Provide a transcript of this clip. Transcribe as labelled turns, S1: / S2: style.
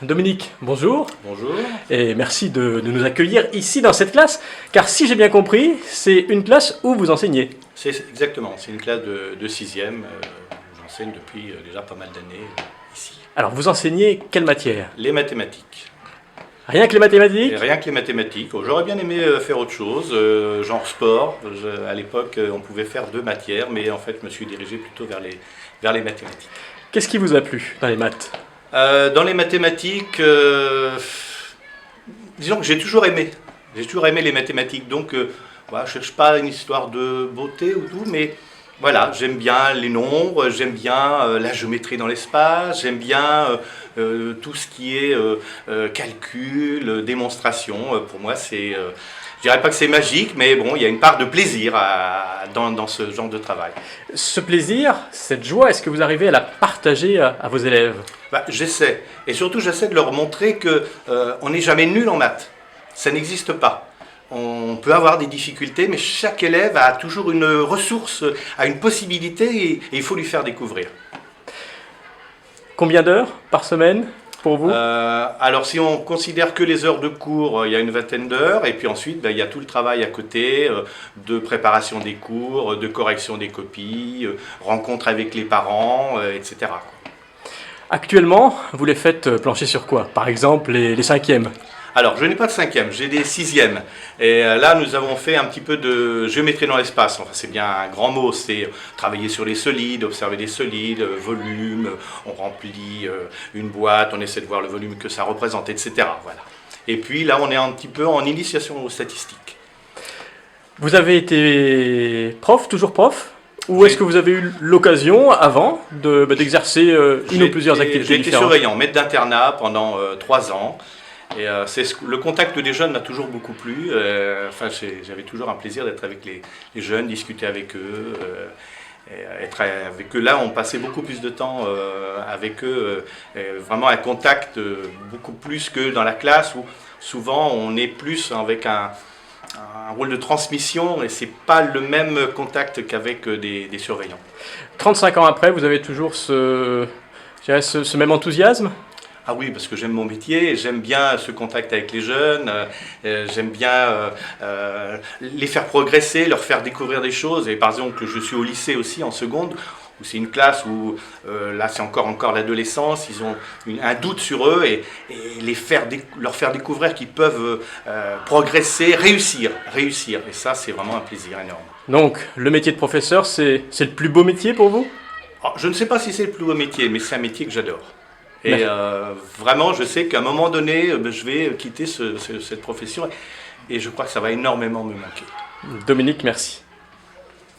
S1: Dominique, bonjour,
S2: Bonjour.
S1: et merci de nous accueillir ici dans cette classe, car si j'ai bien compris, c'est une classe où vous enseignez.
S2: C'est exactement, c'est une classe de 6e. J'enseigne depuis déjà pas mal d'années ici.
S1: Alors, vous enseignez quelle matière?
S2: Les mathématiques.
S1: Rien que les mathématiques?
S2: Et rien que les mathématiques. Oh, j'aurais bien aimé faire autre chose, genre sport. À l'époque, on pouvait faire 2 matières, mais en fait, je me suis dirigé plutôt vers les mathématiques.
S1: Qu'est-ce qui vous a plu dans les maths?
S2: Dans les mathématiques, disons que j'ai toujours aimé. J'ai toujours aimé les mathématiques, donc voilà, je ne cherche pas une histoire de beauté ou tout, mais voilà, j'aime bien les nombres, j'aime bien la géométrie dans l'espace, j'aime bien tout ce qui est calcul, démonstration. Pour moi, c'est, je dirais pas que c'est magique, mais bon, il y a une part de plaisir dans ce genre de travail.
S1: Ce plaisir, cette joie, est-ce que vous arrivez à la partager à vos élèves?
S2: Bah, j'essaie, et surtout j'essaie de leur montrer que on n'est jamais nul en maths. Ça n'existe pas. On peut avoir des difficultés, mais chaque élève a toujours une ressource, a une possibilité, et il faut lui faire découvrir.
S1: Combien d'heures par semaine pour vous?
S2: Alors si on considère que les heures de cours, il y a une vingtaine d'heures, et puis ensuite il y a tout le travail à côté, de préparation des cours, de correction des copies, rencontre avec les parents, etc. quoi.
S1: Actuellement, vous les faites plancher sur quoi? Par exemple, les cinquièmes.
S2: Alors, je n'ai pas de 5e, j'ai des 6e. Et là, nous avons fait un petit peu de géométrie dans l'espace. Enfin, c'est bien un grand mot, c'est travailler sur les solides, observer les solides, volume, on remplit une boîte, on essaie de voir le volume que ça représente, etc. Voilà. Et puis là, on est un petit peu en initiation aux statistiques.
S1: Vous avez été prof, toujours prof? Ou est-ce que vous avez eu l'occasion, avant, d'exercer une ou plusieurs activités
S2: J'ai été
S1: différentes?
S2: surveillant, maître d'internat pendant 3 ans. Et le contact des jeunes m'a toujours beaucoup plu. Enfin, j'avais toujours un plaisir d'être avec les jeunes, discuter avec eux, être avec eux. Là, on passait beaucoup plus de temps avec eux, vraiment un contact beaucoup plus que dans la classe où souvent on est plus avec un rôle de transmission et c'est pas le même contact qu'avec des surveillants.
S1: 35 ans après, vous avez toujours je dirais, ce même enthousiasme?
S2: Ah oui, parce que j'aime mon métier, j'aime bien ce contact avec les jeunes, j'aime bien les faire progresser, leur faire découvrir des choses. Et par exemple, je suis au lycée aussi en seconde, où c'est une classe où là c'est encore l'adolescence, ils ont un doute sur eux et leur faire découvrir qu'ils peuvent progresser, réussir. Et ça, c'est vraiment un plaisir énorme.
S1: Donc, le métier de professeur, c'est le plus beau métier pour vous?
S2: Alors, je ne sais pas si c'est le plus beau métier, mais c'est un métier que j'adore. Et vraiment, je sais qu'à un moment donné, je vais quitter cette profession et je crois que ça va énormément me manquer.
S1: Dominique, merci.